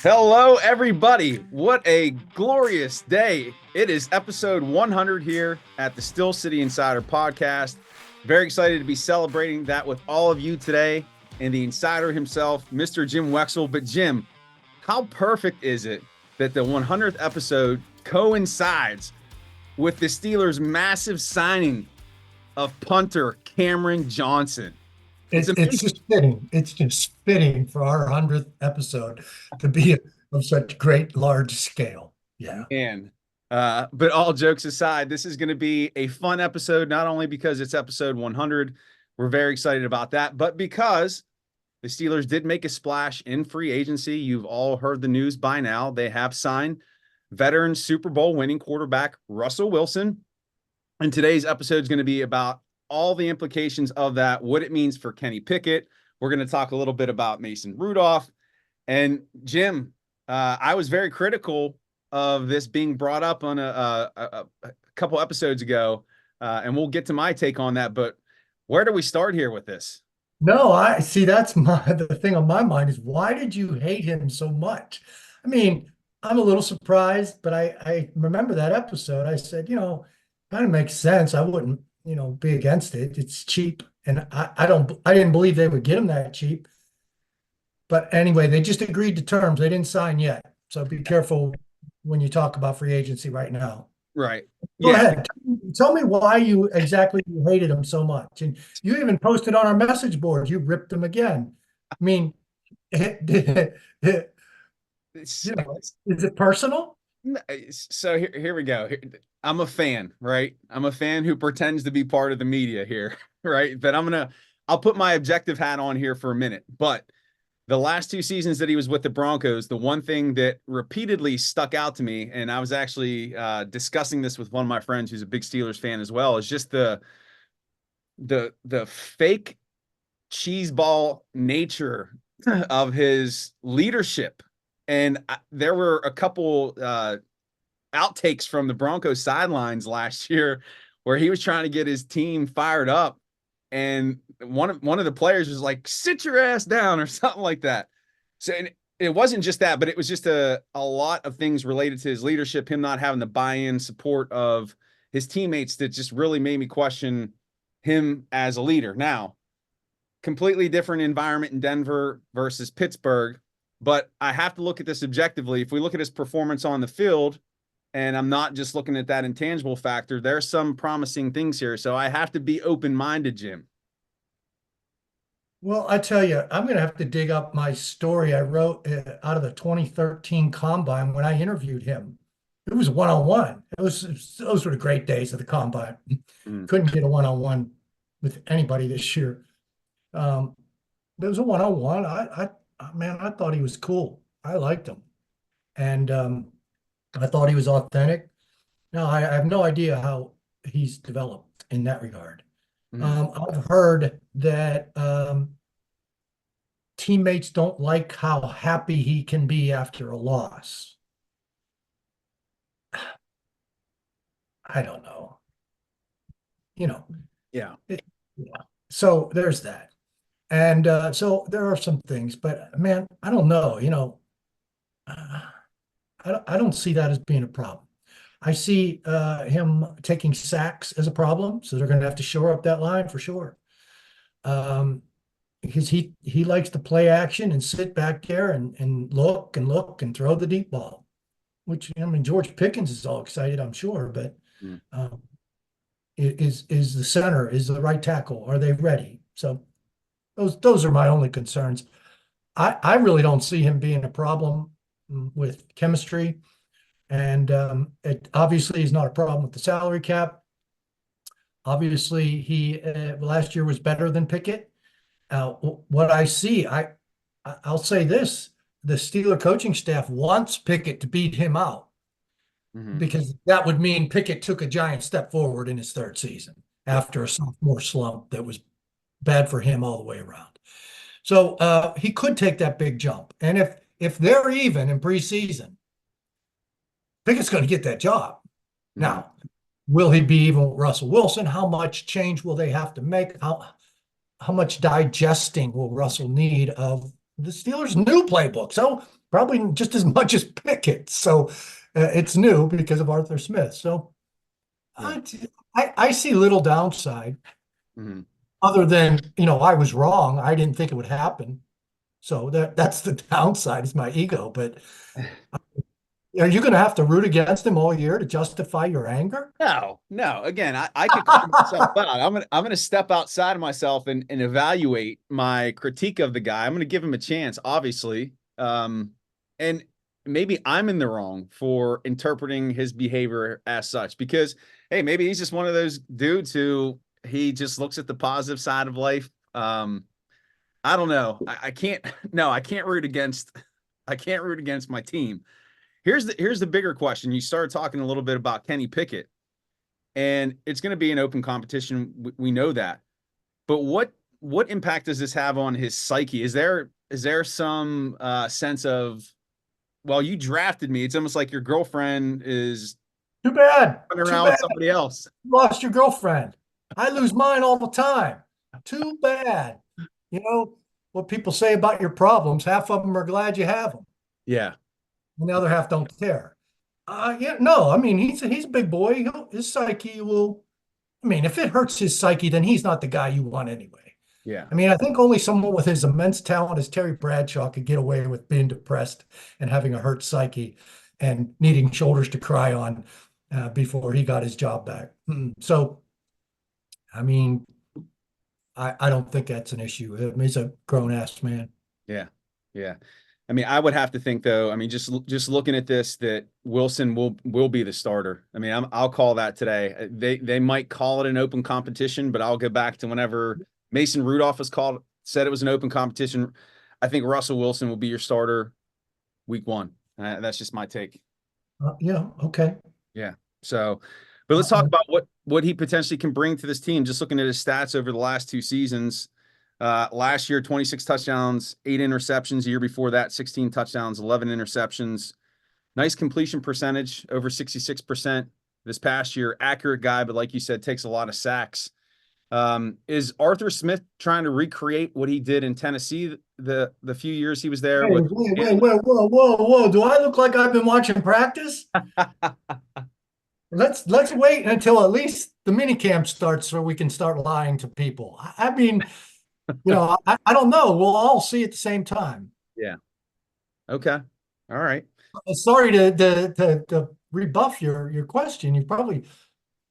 Hello, everybody. What a glorious day. It is episode 100 here at the Still City Insider podcast. Very excited to be celebrating that with all of you today and the insider himself, Mr. Jim Wexel. But, Jim, how perfect is it that the 100th episode coincides with the Steelers' massive signing of punter Cameron Johnson? It's just fitting. It's just fitting for our 100th episode to be of such great large scale. Yeah. Man. But all jokes aside, this is going to be a fun episode, not only because it's episode 100. We're very excited about that, but because the Steelers did make a splash in free agency. You've all heard the news by now. They have signed veteran Super Bowl winning quarterback Russell Wilson. And today's episode is going to be about all the implications of that, what it means for Kenny Pickett. We're going to talk a little bit about Mason Rudolph. And Jim, I was very critical of this being brought up on a couple episodes ago, and we'll get to my take on that. But where do we start here with this? No, I see. That's the thing on my mind is why did you hate him so much? I mean, I'm a little surprised, but I remember that episode. I said, kind of makes sense. I wouldn't, be against it. It's cheap, and I didn't believe they would get him that cheap. But anyway, they just agreed to terms. They didn't sign yet. So be careful when you talk about free agency right now. Right. Go Yeah. ahead. Tell me why you hated him so much. And you even posted on our message board, you ripped him again. I mean, is it personal? So here we go. I'm a fan, right? I'm a fan who pretends to be part of the media here, right? But I'll put my objective hat on here for a minute. But the last two seasons that he was with the Broncos, the one thing that repeatedly stuck out to me, and I was actually discussing this with one of my friends who's a big Steelers fan as well, is just the fake cheeseball nature of his leadership. And there were a couple outtakes from the Broncos sidelines last year where he was trying to get his team fired up. And one of the players was like, sit your ass down or something like that. So and it wasn't just that, but it was just a lot of things related to his leadership, him not having the buy-in support of his teammates that just really made me question him as a leader. Now, completely different environment in Denver versus Pittsburgh, but I have to look at this objectively. If we look at his performance on the field, and I'm not just looking at that intangible factor, there's some promising things here. So I have to be open-minded, Jim. Well, I tell you, I'm going to have to dig up my story I wrote out of the 2013 Combine when I interviewed him. It was one-on-one. Those were the great days of the Combine. Couldn't get a one-on-one with anybody this year. There was a one-on-one. I thought he was cool. I liked him. And I thought he was authentic. Now, I have no idea how he's developed in that regard. I've heard that teammates don't like how happy he can be after a loss. I don't know. Yeah. Yeah. So there's that. And so there are some things, but man, I don't know. I don't see that as being a problem. I see him taking sacks as a problem, so they're going to have to shore up that line for sure. Because he likes to play action and sit back there and look and throw the deep ball, which George Pickens is all excited, I'm sure, but is the center, is the right tackle, are they ready? So those are my only concerns. I really don't see him being a problem with chemistry. And it obviously is not a problem with the salary cap. Obviously, he last year was better than Pickett. What I see, I'll say this: the Steeler coaching staff wants Pickett to beat him out because that would mean Pickett took a giant step forward in his third season after a sophomore slump that was bad for him all the way around. So he could take that big jump, and if they're even in preseason, Pickett's going to get that job. Now, will he be even with Russell Wilson? How much change will they have to make? How much digesting will Russell need of the Steelers' new playbook? So probably just as much as Pickett. So it's new because of Arthur Smith. So Yeah. I, I see little downside Mhm. other than, I was wrong. I didn't think it would happen. So that's the downside is my ego. But are you going to have to root against him all year to justify your anger? No, no. Again, I could call myself out. I'm gonna step outside of myself and evaluate my critique of the guy. I'm gonna give him a chance, obviously. And maybe I'm in the wrong for interpreting his behavior as such because hey, maybe he's just one of those dudes who he just looks at the positive side of life. I don't know. I can't no, I can't root against my team. Here's the bigger question. You started talking a little bit about Kenny Pickett and it's going to be an open competition. We know that, but what impact does this have on his psyche? Is there some sense of well, you drafted me? It's almost like your girlfriend is Too bad. running Too around with bad somebody else. you lost your girlfriend. I lose mine all the time. Too bad. You know what people say about your problems, half of them are glad you have them. Yeah, And the other half don't care. Yeah, no, I mean he's a big boy. His psyche will. I mean, if it hurts his psyche, then he's not the guy you want anyway. yeah, I mean, I think only someone with his immense talent as Terry Bradshaw could get away with being depressed and having a hurt psyche and needing shoulders to cry on before he got his job back. So, I mean, I don't think that's an issue. I mean, he's a grown ass man. yeah, yeah. I mean, I would have to think though. I mean, just looking at this, that Wilson will be the starter. I mean, I'll call that today. They might call it an open competition, but I'll go back to whenever Mason Rudolph was called, said it was an open competition. I think Russell Wilson will be your starter week one. That's just my take. Yeah, okay. Yeah. So, but let's talk Uh, about what he potentially can bring to this team. Just looking at his stats over the last two seasons. Last year, 26 touchdowns, 8 interceptions. The year before that, 16 touchdowns, 11 interceptions. Nice completion percentage, over 66%. This past year, accurate guy, but like you said, takes a lot of sacks. Is Arthur Smith trying to recreate what he did in Tennessee the few years he was there Hey, with? whoa, whoa, whoa. Do I look like I've been watching practice? Let's wait until at least the mini camp starts so we can start lying to people. I mean, I don't know. We'll all see at the same time. Yeah. Okay. All right. Sorry to rebuff your question. You probably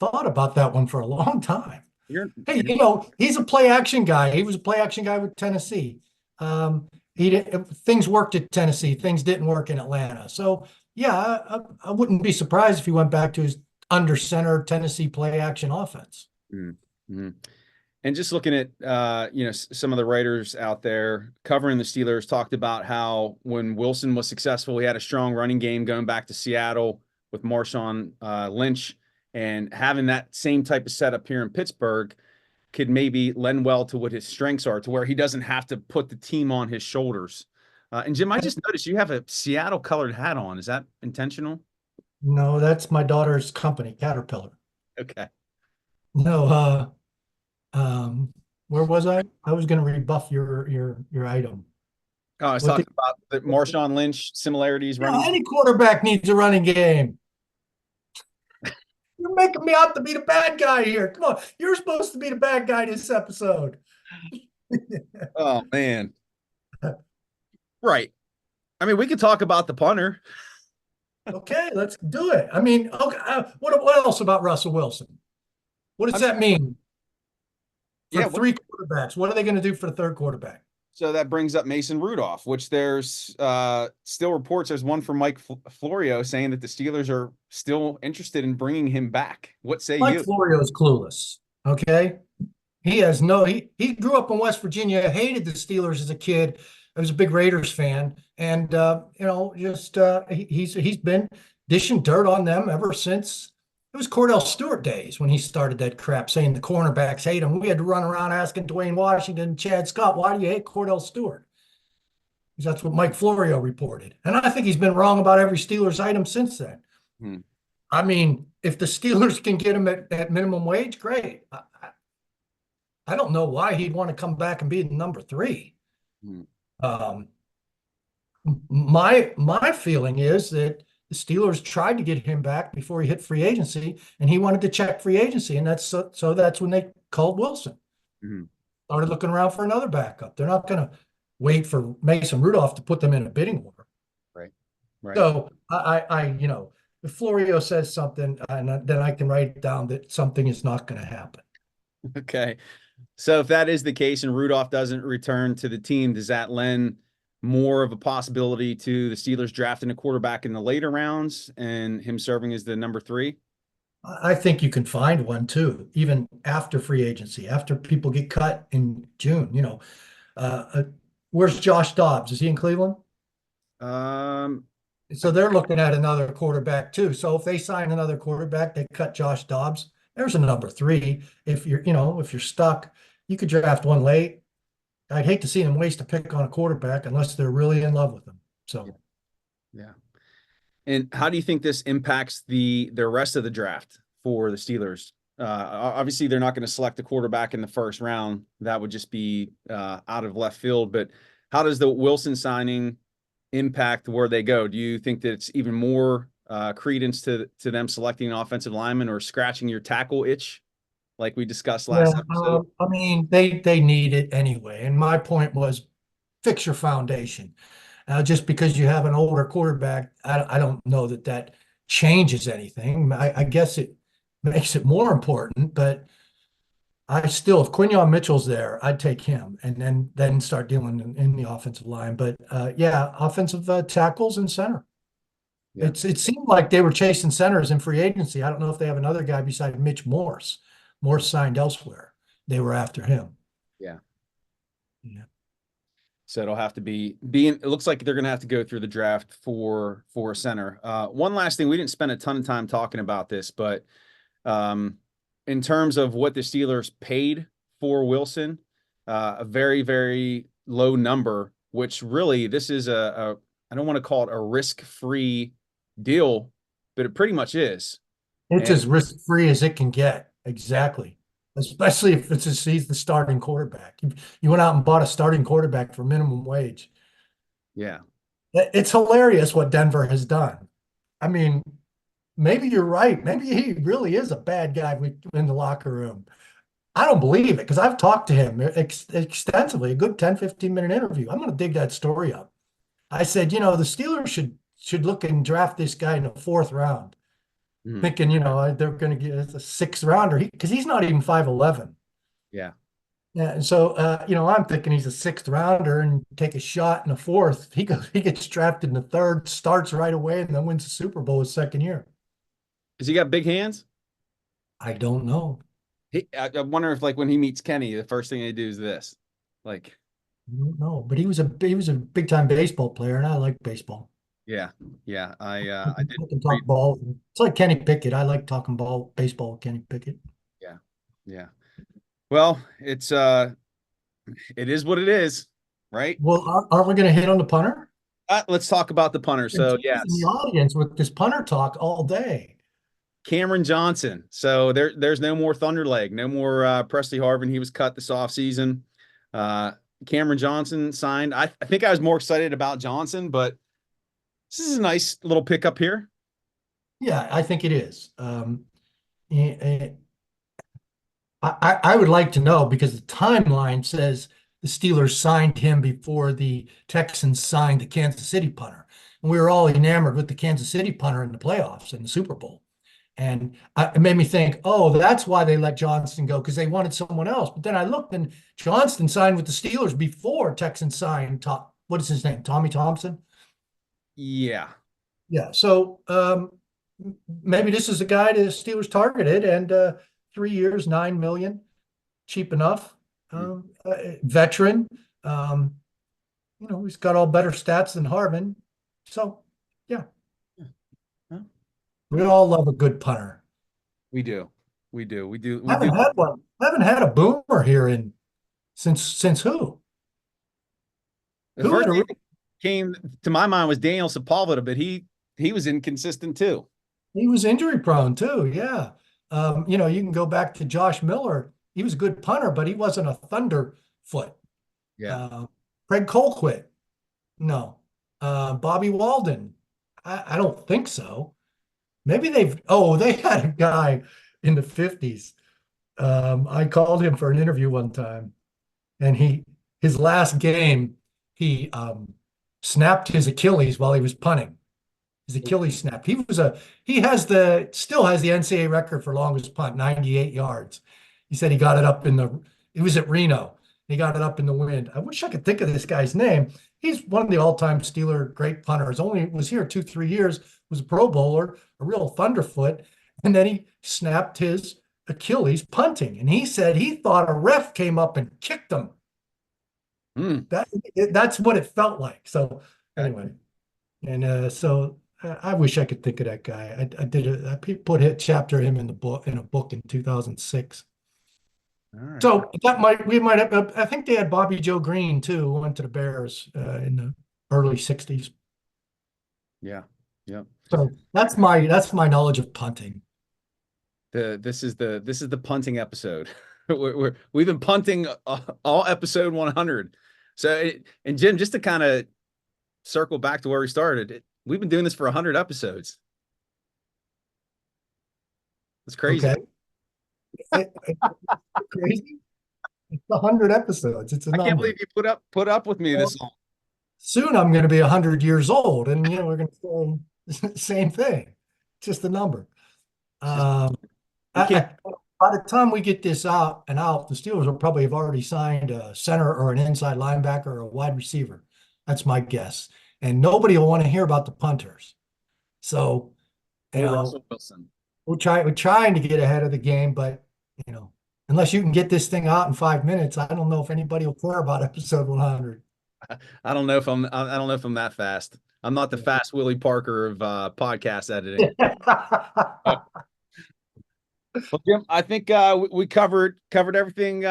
thought about that one for a long time. You're, Hey, you're he's a play action guy. He was a play action guy with Tennessee. He did, things worked at Tennessee. Things didn't work in Atlanta. So yeah, I wouldn't be surprised if he went back to his under center Tennessee play action offense. mm-hmm. And just looking at some of the writers out there covering the Steelers talked about how when Wilson was successful, he had a strong running game going back to Seattle with Marshawn Lynch, and having that same type of setup here in Pittsburgh could maybe lend well to what his strengths are, to where he doesn't have to put the team on his shoulders. And Jim, I just noticed you have a Seattle colored hat on. Is that intentional? No, that's my daughter's company, Caterpillar. Okay. No, um, where was I? I was going to rebuff your item. Oh, I was What the, talking about the Marshawn Lynch similarities running. any quarterback needs a running game. You're making me out to be the bad guy here. Come on, you're supposed to be the bad guy this episode. Oh man. Right. I mean, we could talk about the punter. Okay, let's do it. I mean, okay, what else about Russell Wilson? What does I mean, that mean for yeah. three quarterbacks? What are they going to do for the third quarterback? So that brings up Mason Rudolph, which there's still reports. There's one from Mike Florio saying that the Steelers are still interested in bringing him back. What say Mike you? Florio is clueless. Okay, he grew up in West Virginia, hated the Steelers as a kid. I was a big Raiders fan, and he's been dishing dirt on them ever since it was Cordell Stewart days when he started that crap, saying the cornerbacks hate him. We had to run around asking Dwayne Washington and Chad Scott, why do you hate Cordell Stewart? Because that's what Mike Florio reported, and I think he's been wrong about every Steelers item since then. Hmm. I mean, if the Steelers can get him at minimum wage, great. I don't know why he'd want to come back and be the number three. Hmm. Um, My feeling is that the Steelers tried to get him back before he hit free agency, and he wanted to check free agency, and so that's when they called Wilson. Mhm. Started looking around for another backup. They're not going to wait for Mason Rudolph to put them in a bidding war. Right. Right. So if Florio says something, and then I can write down that something is not going to happen. Okay. So if that is the case and Rudolph doesn't return to the team, does that lend more of a possibility to the Steelers drafting a quarterback in the later rounds and him serving as the number three? I think you can find one too, even after free agency, after people get cut in June. Uh, uh, where's Josh Dobbs? Is he in Cleveland? Um, So they're looking at another quarterback too. So if they sign another quarterback, they cut Josh Dobbs. There's a number three. If you're stuck, you could draft one late. I'd hate to see them waste a pick on a quarterback unless they're really in love with him. yeah. So Yeah. And how do you think this impacts the rest of the draft for the Steelers? Obviously, they're not going to select a quarterback in the first round. That would just be out of left field. But how does the Wilson signing impact where they go? Do you think that it's even more credence to them selecting an offensive lineman or scratching your tackle itch, like we discussed yeah, last episode? I mean they need it anyway. And my point was fix your foundation. Just because you have an older quarterback, I don't know that that changes anything. I guess it makes it more important, but I still, if Quinyon Mitchell's there, I'd take him and then start dealing in the offensive line. But yeah, offensive tackles and center. Yeah, It seemed like they were chasing centers in free agency. I don't know if they have another guy besides Mitch Morse. Morse signed elsewhere. They were after him. yeah. Yeah. So it'll have to be. It looks like they're going to have to go through the draft for a center. One last thing, we didn't spend a ton of time talking about this, but in terms of what the Steelers paid for Wilson, a very very low number. Which really, this is a I don't want to call it a risk-free deal, but it pretty much is. It's And as risk free as it can get. yeah, Exactly. Especially if he's the starting quarterback. You went out and bought a starting quarterback for minimum wage. yeah, It's hilarious what Denver has done. I mean, maybe you're right. Maybe he really is a bad guy in the locker room. I don't believe it because I've talked to him extensively, a good 10-15 minute interview. I'm going to dig that story up. I said, the Steelers should look and draft this guy in the fourth round, mhm, thinking, they're going to get a sixth rounder because he's not even 5'11". yeah. Yeah, and so I'm thinking he's a sixth rounder and take a shot in the fourth. He gets drafted in the third, starts right away, and then wins the Super Bowl his second year. Has he got big hands? I don't know. I wonder if like when he meets Kenny, the first thing they do is this, like. I don't know, but he was a big time baseball player, and I like baseball. Yeah, yeah. I did I can read. talk ball. It's like Kenny Pickett. I like talking baseball with Kenny Pickett. Yeah, yeah. Well, it is what it is, right? Well, aren't we going to hit on the punter? Let's talk about the punter. Been So teasing the yes, audience with this punter talk all day. Cameron Johnson. So there's no more Thunder leg, no more Presley Harvin. He was cut this offseason. Uh, Cameron Johnson signed. I think I was more excited about Johnson, but this is a nice little pickup here. Yeah, I think it is. Eh, eh, I would like to know because the timeline says the Steelers signed him before the Texans signed the Kansas City punter. And we were all enamored with the Kansas City punter in the playoffs and the Super Bowl. And it made me think, oh, that's why they let Johnston go because they wanted someone else. But then I looked and Johnston signed with the Steelers before Texans signed, what is his name? Tommy Thompson? Yeah. Yeah. So maybe this is a guy the Steelers targeted and 3 years, 9 million, cheap enough. Mm. Veteran. He's got all better stats than Harvin. So yeah, Well, we all love a good punter. we do. We do. We do. We do. Haven't had one. Haven't had a boomer here in since who? The Who first had a name that came to my mind was Daniel Sepulveda, but he was inconsistent too. he was injury prone too. Yeah. You can go back to Josh Miller. He was a good punter, but he wasn't a thunder foot. Yeah. Uh, Craig Colquitt. No. Bobby Walden. I don't think so. Maybe they had a guy in the 50s. I called him for an interview one time, and his last game, he snapped his Achilles while he was punting. His Achilles snapped. Still has the NCAA record for longest punt, 98 yards. He said he got it up it was at Reno. He got it up in the wind. I wish I could think of this guy's name. He's one of the all-time Steeler great punters. Only was here 2-3 years, was a Pro Bowler, a real thunderfoot. And then he snapped his Achilles punting. And he said he thought a ref came up and kicked him. That's what it felt like. So anyway, and so I wish I could think of that guy. I put a chapter of him in a book in 2006. All right. So we might have. I think they had Bobby Joe Green too, who went to the Bears in the early '60s. Yeah. So that's my knowledge of punting. This is the punting episode. We've been punting all episode 100. So, and Jim, just to kind of circle back to where we started, we've been doing this for 100 episodes. It's crazy. Okay. Crazy. It's 100 episodes. It's a number. I can't believe you put up with me this long. Soon I'm going to be 100 years old, and we're going to say the same thing. It's just a number. By the time we get this out, the Steelers will probably have already signed a center or an inside linebacker or a wide receiver. That's my guess. And nobody will want to hear about the punters. So, Russell Wilson. We're trying to get ahead of the game, but unless you can get this thing out in 5 minutes, I don't know if anybody will care about episode 100. I don't know if I'm that fast. I'm not the fast Willie Parker of podcast editing. Well, Jim, I think we covered everything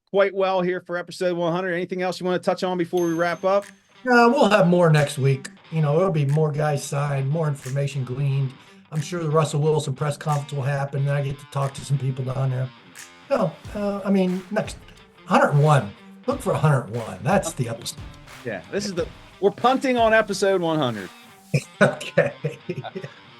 quite well here for episode 100. Anything else you want to touch on before we wrap up? We'll have more next week. It'll be more guys signed, more information gleaned. I'm sure the Russell Wilson press conference will happen, and I get to talk to some people down there. Next 101. Look for 101. That's the episode. Yeah, we're punting on episode 100. Okay.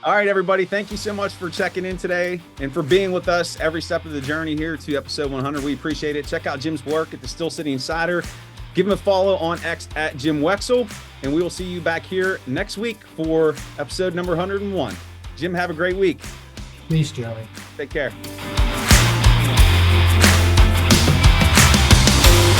All right, everybody. Thank you so much for checking in today and for being with us every step of the journey here to episode 100. We appreciate it. Check out Jim's work at the Steel City Insider. Give him a follow on X at Jim Wexel, and we will see you back here next week for episode number 101. Jim, have a great week. Peace, Jeremy. Take care.